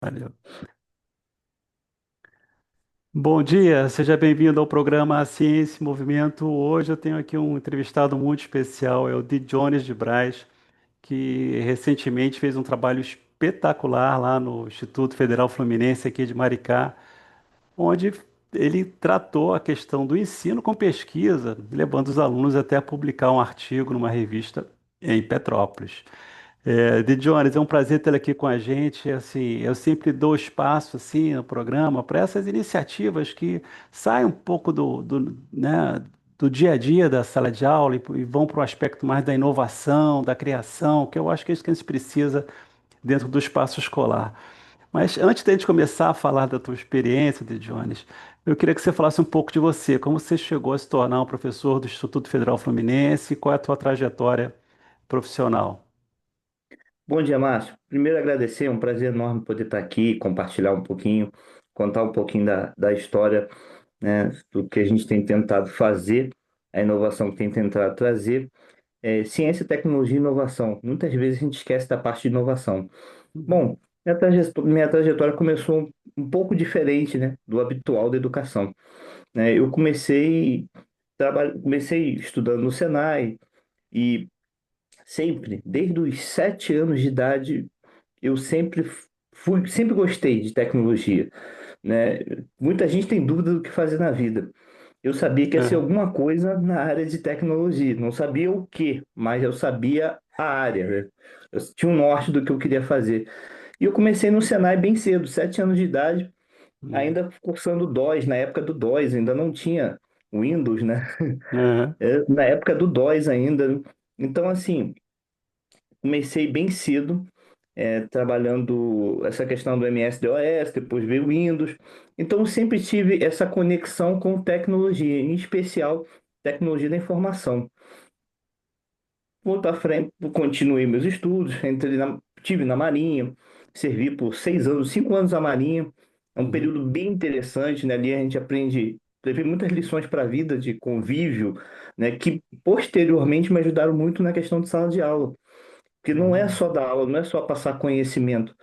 Valeu. Bom dia, seja bem-vindo ao programa Ciência e Movimento. Hoje eu tenho aqui um entrevistado muito especial, é o Di Jones de Brás, que recentemente fez um trabalho espetacular lá no Instituto Federal Fluminense aqui de Maricá, onde ele tratou a questão do ensino com pesquisa, levando os alunos até a publicar um artigo numa revista em Petrópolis. De Jones, é um prazer tê-lo aqui com a gente. Assim, eu sempre dou espaço assim no programa para essas iniciativas que saem um pouco do dia a dia da sala de aula e vão para o aspecto mais da inovação, da criação, que eu acho que é isso que a gente precisa dentro do espaço escolar. Mas antes de a gente começar a falar da tua experiência, de Jones, eu queria que você falasse um pouco de você, como você chegou a se tornar um professor do Instituto Federal Fluminense e qual é a tua trajetória profissional. Bom dia, Márcio. Primeiro agradecer, é um prazer enorme poder estar aqui, compartilhar um pouquinho, contar um pouquinho da história, né, do que a gente tem tentado fazer, a inovação que tem tentado trazer. Ciência, tecnologia e inovação. Muitas vezes a gente esquece da parte de inovação. Uhum. Bom, minha trajetória começou um pouco diferente, né, do habitual da educação. Eu comecei estudando no Senai e sempre, desde os 7 anos de idade, eu sempre gostei de tecnologia, né? Muita gente tem dúvida do que fazer na vida. Eu sabia que ia ser Aham. alguma coisa na área de tecnologia. Não sabia o que, mas eu sabia a área, né? Eu tinha um norte do que eu queria fazer. E eu comecei no Senai bem cedo, 7 anos de idade, Uhum. ainda cursando DOS, na época do DOS, ainda não tinha Windows, né? Aham. Na época do DOS ainda. Então, assim, comecei bem cedo trabalhando essa questão do MS-DOS, depois veio o Windows. Então, eu sempre tive essa conexão com tecnologia, em especial tecnologia da informação. Vou para frente, continuei meus estudos, tive na Marinha, servi por 6 anos, 5 anos na Marinha. É um Uhum. período bem interessante, né? Ali a gente aprende, teve muitas lições para a vida de convívio, né? Que posteriormente me ajudaram muito na questão de sala de aula. Porque não é Uhum. só dar aula, não é só passar conhecimento.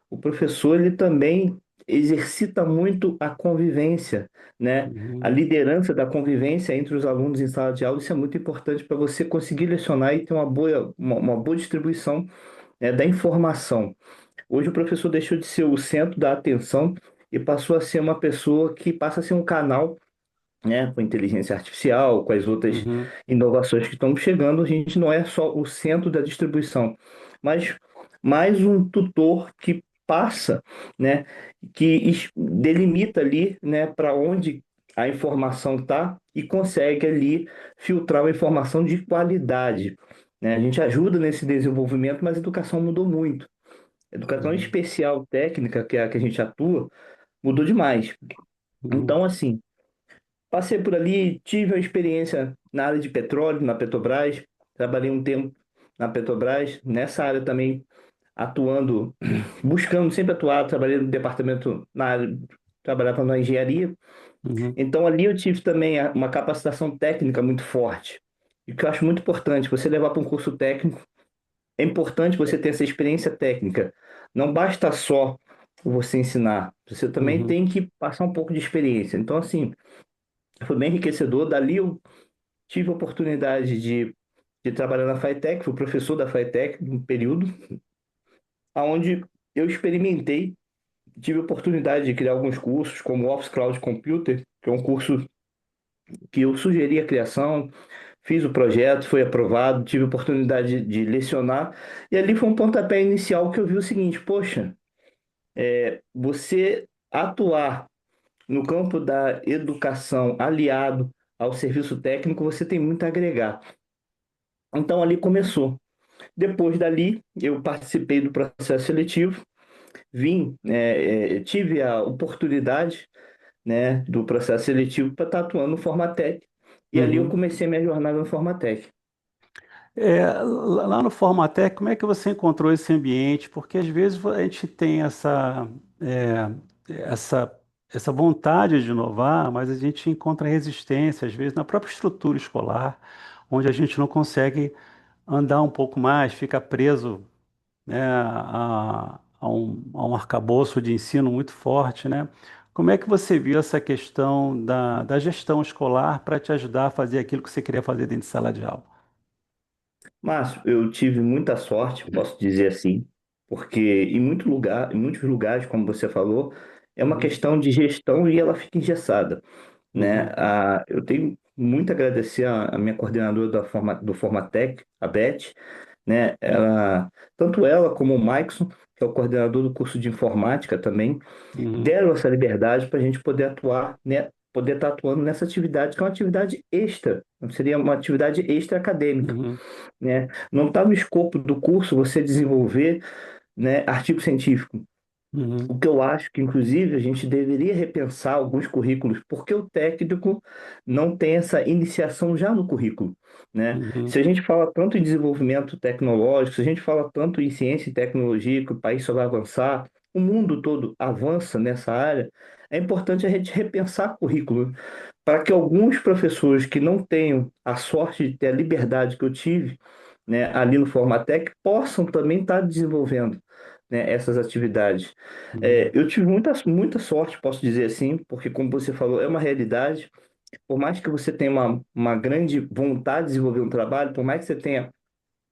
O professor, ele também exercita muito a convivência, né? A Uhum. liderança da convivência entre os alunos em sala de aula, isso é muito importante para você conseguir lecionar e ter uma boa distribuição, da informação. Hoje o professor deixou de ser o centro da atenção e passou a ser uma pessoa que passa a ser um canal, né, com a inteligência artificial, com as outras Uhum. inovações que estão chegando, a gente não é só o centro da distribuição, mas mais um tutor que passa, né, delimita ali, né, para onde a informação está e consegue ali filtrar uma informação de qualidade, né? A gente ajuda nesse desenvolvimento, mas a educação mudou muito. A educação Uhum. especial técnica, que é a que a gente atua, mudou demais. Uhum. Então, assim, passei por ali, tive uma experiência na área de petróleo, na Petrobras, trabalhei um tempo na Petrobras, nessa área também atuando, buscando sempre atuar, trabalhei no departamento na área, trabalhava na engenharia. Uhum. Então ali eu tive também uma capacitação técnica muito forte. E que eu acho muito importante, você levar para um curso técnico, é importante você ter essa experiência técnica. Não basta só você ensinar, você também Uhum. tem que passar um pouco de experiência. Então, assim, foi bem enriquecedor. Dali eu tive a oportunidade de trabalhar na Fitec, fui professor da Fitec um período, onde eu experimentei, tive a oportunidade de criar alguns cursos, como o Office Cloud Computer, que é um curso que eu sugeri a criação, fiz o projeto, foi aprovado, tive a oportunidade de lecionar, e ali foi um pontapé inicial que eu vi o seguinte: poxa, você atuar no campo da educação aliado ao serviço técnico, você tem muito a agregar. Então ali começou. Depois dali, eu participei do processo seletivo, tive a oportunidade, né, do processo seletivo para estar atuando no Formatec. E ali eu Uhum. comecei minha jornada no Formatec. Lá no Formatec, como é que você encontrou esse ambiente? Porque às vezes a gente tem é, essa, essa vontade de inovar, mas a gente encontra resistência, às vezes, na própria estrutura escolar, onde a gente não consegue andar um pouco mais, fica preso, né, a um arcabouço de ensino muito forte, né? Como é que você viu essa questão da gestão escolar para te ajudar a fazer aquilo que você queria fazer dentro de sala de aula? Márcio, eu tive muita sorte, posso dizer assim, porque em muitos lugares, como você falou, é uma Uhum, questão de gestão e ela fica engessada, né? uhum, Eu tenho muito a agradecer a minha coordenadora do Formatec, a Beth, né? Tanto ela como o Maicson, que é o coordenador do curso de informática também, uhum, deram essa liberdade para a gente poder atuar, né? Poder estar atuando nessa atividade, que é uma atividade extra, seria uma atividade extra acadêmica, uhum, né? Não está no escopo do curso você desenvolver, né, artigo científico. uhum, O que eu acho que, inclusive, a gente deveria repensar alguns currículos, porque o técnico não tem essa iniciação já no currículo, né? uhum, Se a gente fala tanto em desenvolvimento tecnológico, se a gente fala tanto em ciência e tecnologia, que o país só vai avançar, o mundo todo avança nessa área, é importante a gente repensar currículo, para que alguns professores que não tenham a sorte de ter a liberdade que eu tive, né, ali no Formatec, possam também estar desenvolvendo, né, essas atividades. uhum, Eu tive muita sorte, posso dizer assim, porque, como você falou, é uma realidade. Por mais que você tenha uma grande vontade de desenvolver um trabalho, por mais que você tenha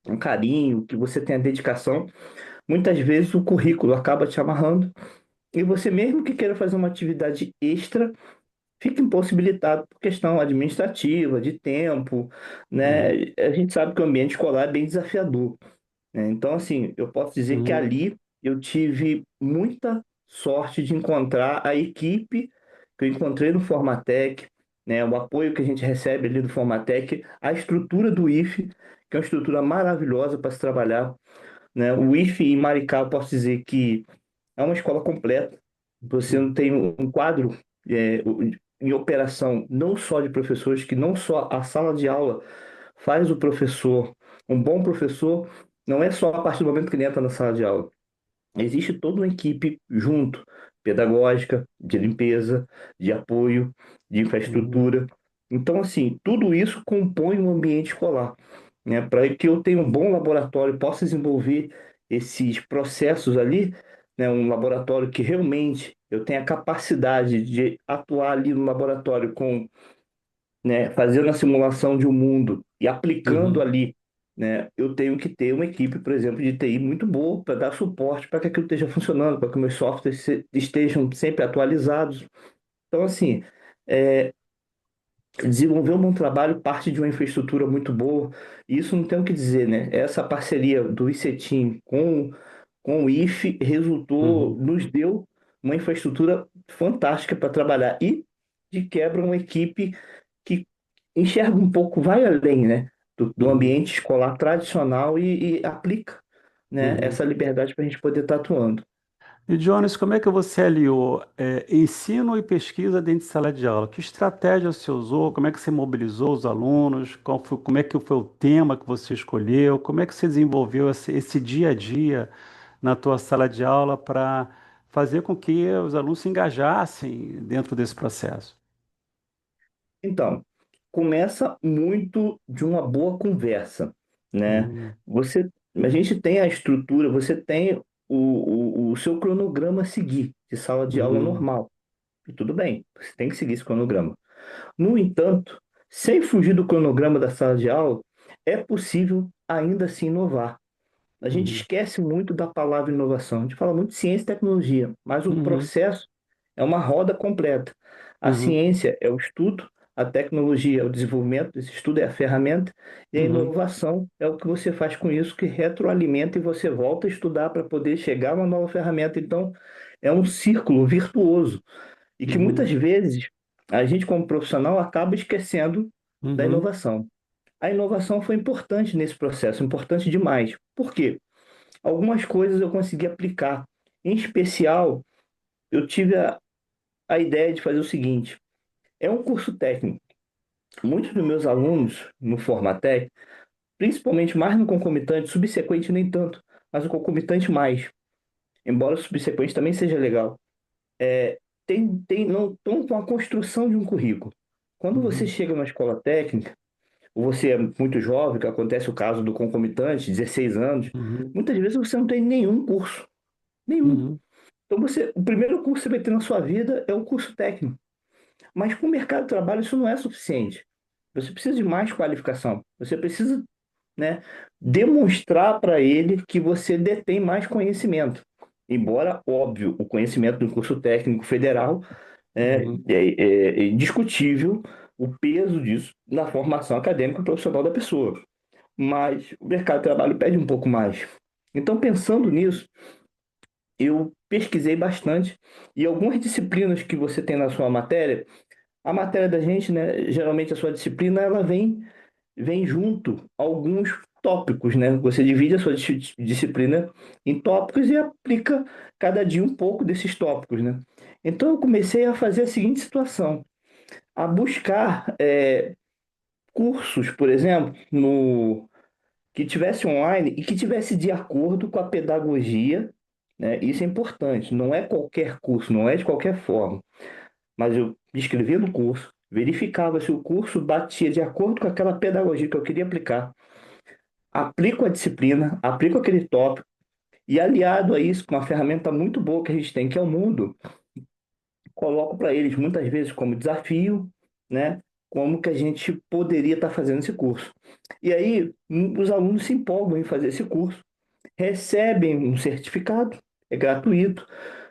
um carinho, que você tenha dedicação, muitas vezes o currículo acaba te amarrando e você, mesmo que queira fazer uma atividade extra, fica impossibilitado por questão administrativa, de tempo, né? uhum, A gente sabe que o ambiente escolar é bem desafiador, né? Então, assim, eu posso dizer que uhum, ali eu tive muita sorte de encontrar a equipe que eu encontrei no Formatec, né? O apoio que a gente recebe ali do Formatec, a estrutura do IFE, que é uma estrutura maravilhosa para se trabalhar, né? O IFE em Maricá, eu posso dizer que é uma escola completa. Você não tem um quadro em operação não só de professores, que não só a sala de aula faz o professor, um bom professor, não é só a partir do momento que ele entra na sala de aula. Existe toda uma equipe junto, pedagógica, de limpeza, de apoio, de uhum, infraestrutura. Então, assim, tudo isso compõe um ambiente escolar, né? Para que eu tenha um bom laboratório, possa desenvolver esses processos ali, né? Um laboratório que realmente eu tenha capacidade de atuar ali no laboratório com, né, fazendo a simulação de um mundo e aplicando uhum, ali, né, eu tenho que ter uma equipe, por exemplo, de TI muito boa para dar suporte para que aquilo esteja funcionando, para que meus softwares estejam sempre atualizados. Então, assim, é, desenvolver um bom trabalho parte de uma infraestrutura muito boa. E isso não tem o que dizer, né? Essa parceria do ICETIM com o IFE resultou, uhum, nos deu uma infraestrutura fantástica para trabalhar e, de quebra, uma equipe que enxerga um pouco, vai além, né, do uhum, ambiente escolar tradicional e aplica, né, uhum. essa liberdade para a gente poder estar atuando. E, Jones, como é que você aliou ensino e pesquisa dentro de sala de aula? Que estratégia você usou? Como é que você mobilizou os alunos? Como é que foi o tema que você escolheu? Como é que você desenvolveu esse dia a dia na tua sala de aula para fazer com que os alunos se engajassem dentro desse processo? Então, começa muito de uma boa conversa, né? Uhum, A gente tem a estrutura, você tem o seu cronograma a seguir de sala de aula uhum, normal. E tudo bem, você tem que seguir esse cronograma. No entanto, sem fugir do cronograma da sala de aula, é possível ainda assim inovar. A gente uhum, esquece muito da palavra inovação. A gente fala muito de ciência e tecnologia, mas o uhum, processo é uma roda completa. A uhum, ciência é o estudo, a tecnologia é o desenvolvimento, esse estudo é a ferramenta, e a uhum, inovação é o que você faz com isso, que retroalimenta e você volta a estudar para poder chegar a uma nova ferramenta. Então, é um círculo virtuoso e que muitas uhum, vezes a gente, como profissional, acaba esquecendo da uhum, inovação. A inovação foi importante nesse processo, importante demais. Por quê? Algumas coisas eu consegui aplicar. Em especial, eu tive a ideia de fazer o seguinte: é um curso técnico. Muitos dos meus alunos no Formatec, principalmente mais no concomitante, subsequente nem tanto, mas o concomitante mais, embora o subsequente também seja legal, não estão com a construção de um currículo. Quando você uhum, chega na escola técnica, ou você é muito jovem, que acontece o caso do concomitante, 16 anos, uhum, muitas vezes você não tem nenhum curso. Nenhum. uhum, Então o primeiro curso que você vai ter na sua vida é o curso técnico. Mas para o mercado de trabalho isso não é suficiente. Você precisa de mais qualificação. Você precisa, né, demonstrar para ele que você detém mais conhecimento. Embora, óbvio, o conhecimento do curso técnico federal uhum. é indiscutível o peso disso na formação acadêmica e profissional da pessoa. Mas o mercado de trabalho pede um pouco mais. Então, pensando nisso, eu pesquisei bastante e algumas disciplinas que você tem na sua matéria, a matéria da gente, né, geralmente a sua disciplina, ela vem junto alguns tópicos, né? Você divide a sua disciplina em tópicos e aplica cada dia um pouco desses tópicos, né? Então eu comecei a fazer a seguinte situação, a buscar cursos, por exemplo, no que tivesse online e que tivesse de acordo com a pedagogia, né? Isso é importante, não é qualquer curso, não é de qualquer forma, mas eu me inscrevia no curso, verificava se o curso batia de acordo com aquela pedagogia que eu queria aplicar, aplico a disciplina, aplico aquele tópico, e aliado a isso, com uma ferramenta muito boa que a gente tem, que é o Mundo, coloco para eles muitas vezes como desafio, né? Como que a gente poderia estar fazendo esse curso. E aí, os alunos se empolgam em fazer esse curso, recebem um certificado, é gratuito,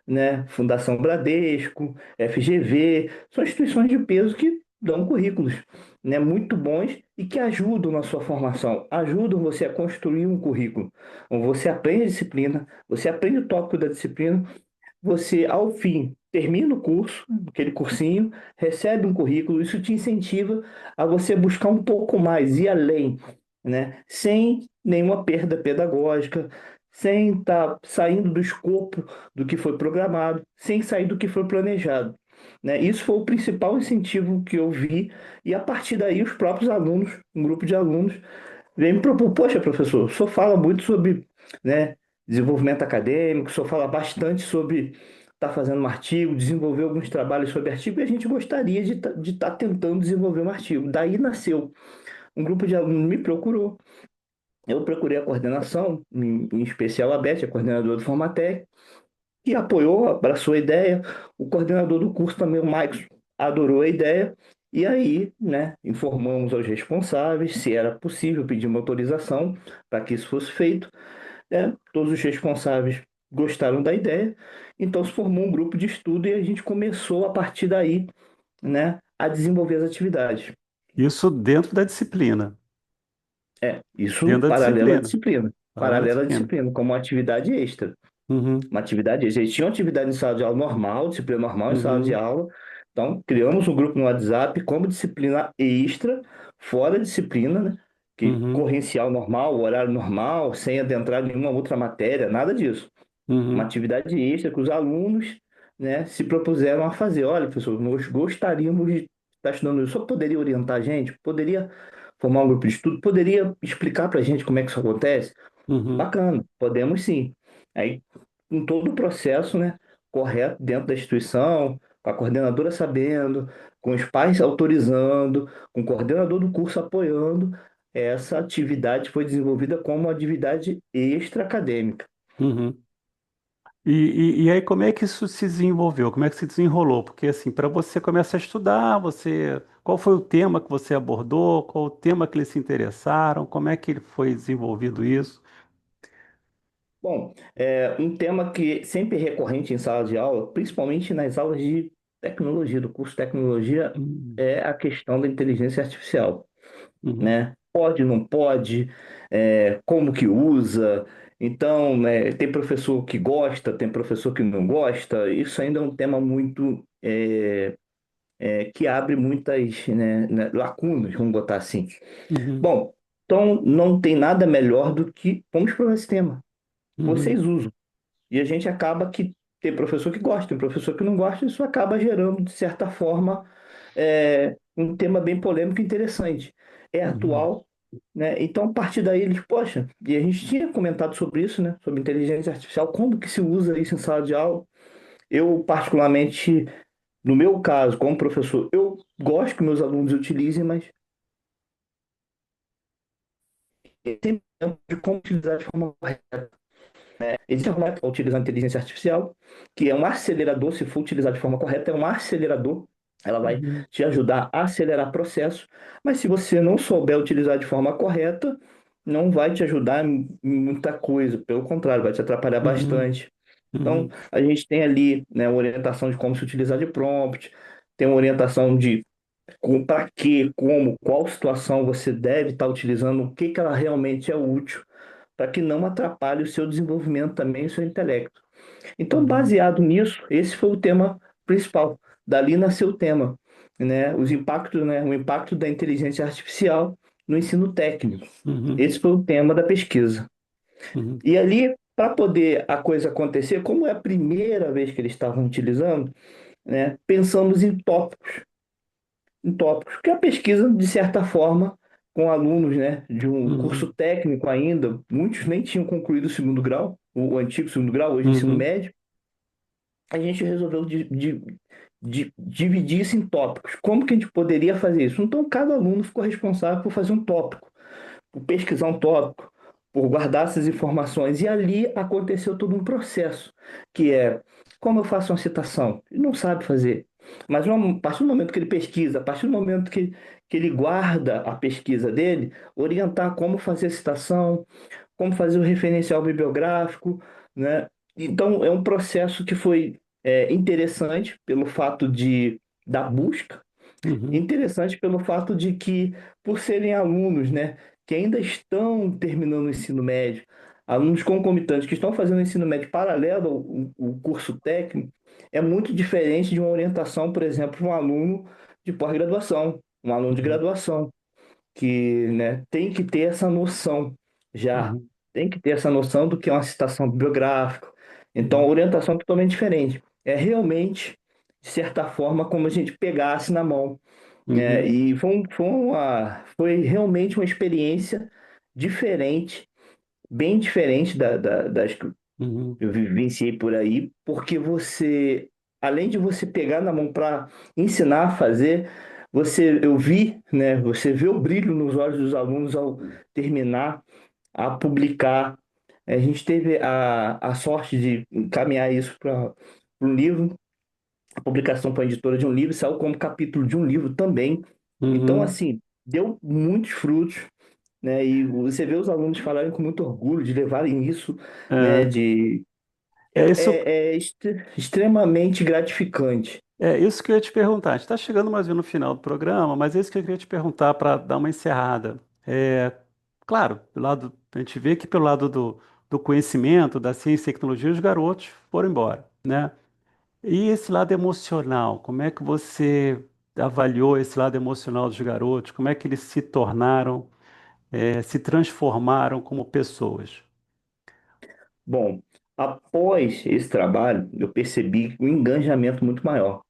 né? Fundação Bradesco, FGV, são instituições de peso que dão currículos, né? Muito bons e que ajudam na sua formação, ajudam você a construir um currículo. Então, você aprende a disciplina, você aprende o tópico da disciplina, você, ao fim, termina o curso, aquele cursinho, recebe um currículo, isso te incentiva a você buscar um pouco mais, ir além, né? Sem nenhuma perda pedagógica, sem estar saindo do escopo do que foi programado, sem sair do que foi planejado, né? Isso foi o principal incentivo que eu vi, e a partir daí os próprios alunos, um grupo de alunos, vem me propor, poxa, professor, o senhor fala muito sobre, né, desenvolvimento acadêmico, o senhor fala bastante sobre estar fazendo um artigo, desenvolver alguns trabalhos sobre artigo, e a gente gostaria de estar tentando desenvolver um artigo. Daí nasceu. Um grupo de alunos me procurou, eu procurei a coordenação, em especial a Beth, a coordenadora do Formatec, que apoiou, abraçou a ideia. O coordenador do curso também, o Maicon, adorou a ideia. E aí, né, informamos aos responsáveis se era possível pedir uma autorização para que isso fosse feito, né? Todos os responsáveis gostaram da ideia, então se formou um grupo de estudo e a gente começou a partir daí, né, a desenvolver as atividades. Isso dentro da disciplina. Isso Dentro da disciplina. Paralela à paralela à disciplina. disciplina, como uma atividade extra. Uhum, Uma atividade, eles tinham atividade em sala de aula normal, disciplina normal em sala de uhum, aula. Então, criamos um grupo no WhatsApp como disciplina extra, fora a disciplina, né? Que uhum, correncial normal, horário normal, sem adentrar em nenhuma outra matéria, nada disso. Uma uhum, atividade extra que os alunos, né, se propuseram a fazer. Olha, professor, nós gostaríamos de estar estudando isso. Só poderia orientar a gente? Poderia formar um grupo de estudo? Poderia explicar para a gente como é que isso acontece? uhum, Bacana, podemos sim. Aí, com todo o processo, né, correto dentro da instituição, com a coordenadora sabendo, com os pais autorizando, com o coordenador do curso apoiando, essa atividade foi desenvolvida como uma atividade extra-acadêmica. uhum. E aí, como é que isso se desenvolveu? Como é que se desenrolou? Porque, assim, para você começar a estudar, qual foi o tema que você abordou? Qual o tema que eles se interessaram? Como é que ele foi desenvolvido isso? Bom, um tema que sempre é recorrente em sala de aula, principalmente nas aulas de tecnologia, do curso de tecnologia, Uhum, é a questão da inteligência artificial, uhum, né? Pode, não pode, como que usa. Então, né, tem professor que gosta, tem professor que não gosta. Isso ainda é um tema muito que abre muitas, né, lacunas, vamos botar assim. uhum, Bom, então não tem nada melhor do que vamos para esse tema. uhum, Vocês usam. E a gente acaba que tem professor que gosta, tem professor que não gosta, isso acaba gerando, de certa forma, um tema bem polêmico e interessante. É uhum, atual, né? Então, a partir daí, eles, poxa, e a gente tinha comentado sobre isso, né? Sobre inteligência artificial, como que se usa isso em sala de aula. Eu, particularmente, no meu caso, como professor, eu gosto que meus alunos utilizem, mas tem sempre tempo de como utilizar de forma correta. Existe uma para utilizar a inteligência artificial, que é um acelerador, se for utilizado de forma correta, é um acelerador. Ela vai Uhum. te ajudar a acelerar processos, mas se você não souber utilizar de forma correta, não vai te ajudar em muita coisa, pelo contrário, vai te atrapalhar Uhum. bastante. Então, Uhum. a gente tem ali, né, uma orientação de como se utilizar de prompt, tem uma orientação de para quê, como, qual situação você deve estar utilizando, o que que ela realmente é útil, para que não atrapalhe o seu desenvolvimento também, o seu intelecto. Então, Uhum. baseado nisso, esse foi o tema principal. Dali nasceu o tema, né? Os impactos, né? O impacto da inteligência artificial no ensino técnico. Uhum. Esse foi o tema da pesquisa. Uhum. E ali, para poder a coisa acontecer, como é a primeira vez que eles estavam utilizando, né? Pensamos em tópicos, que é a pesquisa, de certa forma, com alunos, né, de um Uhum. curso técnico ainda, muitos nem tinham concluído o segundo grau, o antigo segundo grau, hoje ensino Uhum. médio, a gente resolveu dividir isso em tópicos. Como que a gente poderia fazer isso? Então, cada aluno ficou responsável por fazer um tópico, por pesquisar um tópico, por guardar essas informações. E ali aconteceu todo um processo, que é como eu faço uma citação? Ele não sabe fazer. Mas a partir do momento que ele pesquisa, a partir do momento que ele guarda a pesquisa dele, orientar como fazer a citação, como fazer o referencial bibliográfico, né? Então, é um processo que foi interessante pelo fato da busca, Uhum. interessante pelo fato de que, por serem alunos, né, que ainda estão terminando o ensino médio, alunos concomitantes que estão fazendo o ensino médio paralelo ao curso técnico, é muito diferente de uma orientação, por exemplo, para um aluno de pós-graduação, um aluno de Uhum. graduação que, né, tem que ter essa noção já, Uhum. tem que ter essa noção do que é uma citação bibliográfica. Então, a Uhum. orientação é totalmente diferente. É realmente, de certa forma, como a gente pegasse na mão, né? Uhum. E foi realmente uma experiência diferente, bem diferente das que Uhum. eu vivenciei por aí, porque além de você pegar na mão para ensinar a fazer, eu vi, né? Você vê o brilho nos olhos dos alunos ao terminar, a publicar. A gente teve a sorte de encaminhar isso para um livro, a publicação para a editora de um livro, saiu como capítulo de um livro também. Então, Uhum. assim, deu muitos frutos, né? E você vê os alunos falarem com muito orgulho de levarem isso, né? É, De é isso, extremamente gratificante. é isso que eu ia te perguntar. A gente está chegando mais ou menos no final do programa, mas é isso que eu queria te perguntar para dar uma encerrada. Claro, a gente vê que pelo lado do conhecimento, da ciência e tecnologia, os garotos foram embora, né? E esse lado emocional, como é que você avaliou esse lado emocional dos garotos? Como é que eles se tornaram, se transformaram como pessoas? Bom, após esse trabalho, eu percebi um engajamento muito maior.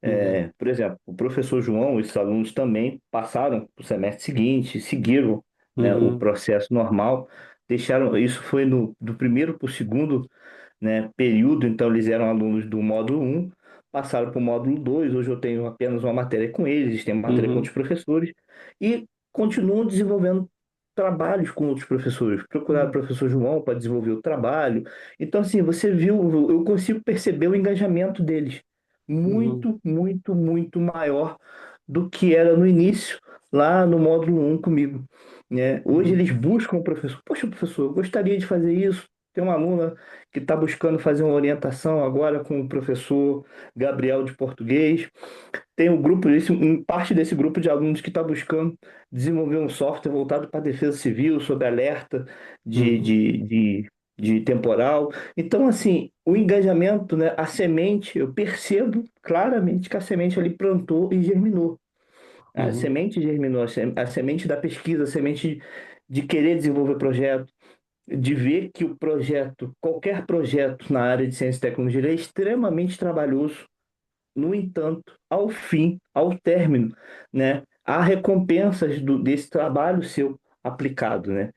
Uhum. Por exemplo, o professor João, esses alunos também passaram para o semestre seguinte, seguiram, né, o Uhum. processo normal, deixaram, isso foi do primeiro para o segundo, né, período, então eles eram alunos do módulo um, passaram para o módulo 2. Hoje eu tenho apenas uma matéria com eles, tenho matéria com Uhum. outros professores, e continuam desenvolvendo trabalhos com outros professores. Procuraram o Uhum. professor João para desenvolver o trabalho. Então, assim, você viu, eu consigo perceber o engajamento deles Uhum. muito, muito, muito maior do que era no início, lá no módulo um comigo, né? Hoje Uhum. eles buscam o professor. Poxa, professor, eu gostaria de fazer isso. Tem uma aluna que está buscando fazer uma orientação agora com o professor Gabriel de português. Tem um grupo, parte desse grupo de alunos que está buscando desenvolver um software voltado para a defesa civil, sob alerta de, Uhum. de, de, de temporal. Então, assim, o engajamento, né, a semente, eu percebo claramente que a semente ali plantou e germinou. A Uhum. semente germinou, a semente da pesquisa, a semente de querer desenvolver projeto, de ver que o projeto, qualquer projeto na área de ciência e tecnologia, ele é extremamente trabalhoso. No entanto, ao fim, ao término, né, há recompensas desse trabalho seu aplicado, né? Uhum.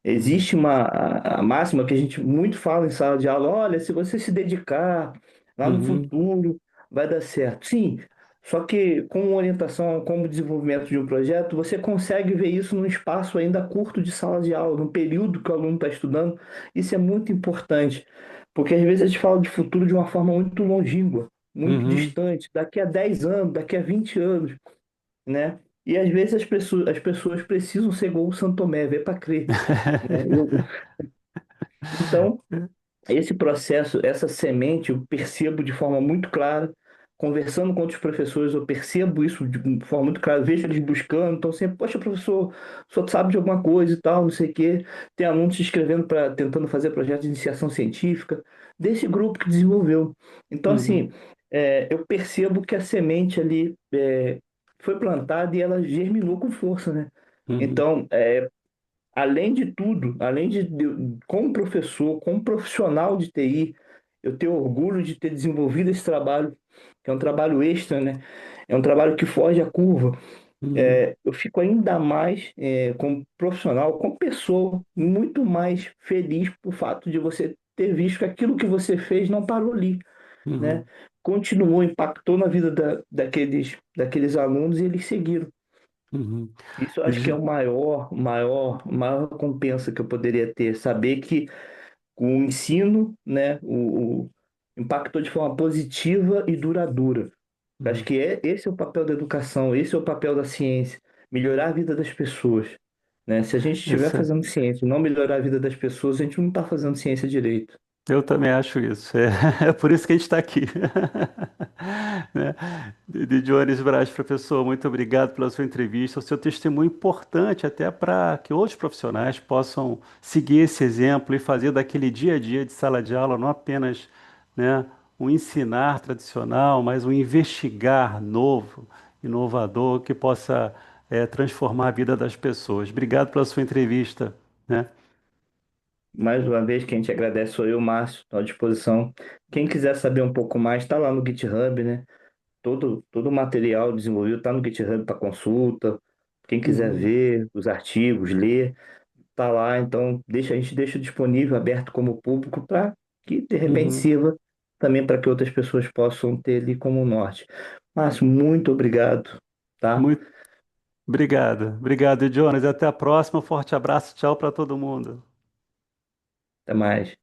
Existe a máxima que a gente muito fala em sala de aula, olha, se você se dedicar lá no Uhum. futuro, vai dar certo. Sim, Só que com orientação, como desenvolvimento de um projeto, você consegue ver isso num espaço ainda curto de sala de aula, no período que o aluno está estudando. Isso é muito importante, porque às vezes a gente fala de futuro de uma forma muito longínqua, muito Uhum. distante, daqui a 10 anos, daqui a 20 anos, né? E às vezes as pessoas precisam ser igual o Santo Tomé, ver para crer, né? Então, esse processo, essa semente, eu percebo de forma muito clara. Conversando com outros professores, eu percebo isso de forma muito clara. Vejo eles buscando, então sempre, poxa, professor, o senhor sabe de alguma coisa e tal, não sei o quê. Tem alunos se inscrevendo para tentando fazer projeto de iniciação científica, desse grupo que desenvolveu. Então, Uhum. assim, eu percebo que a semente ali foi plantada e ela germinou com força, né? Uhum. Então, além de tudo, como professor, como profissional de TI, eu tenho orgulho de ter desenvolvido esse trabalho, que é um trabalho extra, né? É um trabalho que foge à curva. Uhum. Eu fico ainda mais, como profissional, como pessoa, muito mais feliz por fato de você ter visto que aquilo que você fez não parou ali, né? Uhum. Continuou, impactou na vida daqueles alunos e eles seguiram. Uhum. Isso eu acho que é Gi- o maior recompensa que eu poderia ter. Saber que o ensino, né, impactou de forma positiva e duradoura. Eu acho uhum. que esse é o papel da educação, esse é o papel da ciência, melhorar a vida das pessoas, né? Se a gente estiver Isso fazendo ciência e não melhorar a vida das pessoas, a gente não está fazendo ciência direito. Eu também acho isso. É, é por isso que a gente está aqui. Né? De Jones Braz, professor, muito obrigado pela sua entrevista. O seu testemunho é importante até para que outros profissionais possam seguir esse exemplo e fazer daquele dia a dia de sala de aula não apenas, né, um ensinar tradicional, mas um investigar novo, inovador, que possa, transformar a vida das pessoas. Obrigado pela sua entrevista, né? Mais uma vez, quem te agradece sou eu, Márcio, estou à disposição. Quem quiser saber um pouco mais, está lá no GitHub, né? Todo o material desenvolvido está no GitHub para consulta. Quem quiser Uhum, ver os artigos, ler, tá lá. Então, a gente deixa disponível, aberto como público, para que de repente uhum. sirva também para que outras pessoas possam ter ali como norte. Márcio, muito obrigado, tá? Muito obrigado. Obrigado, Jonas. Até a próxima. Um forte abraço. Tchau para todo mundo. Até mais.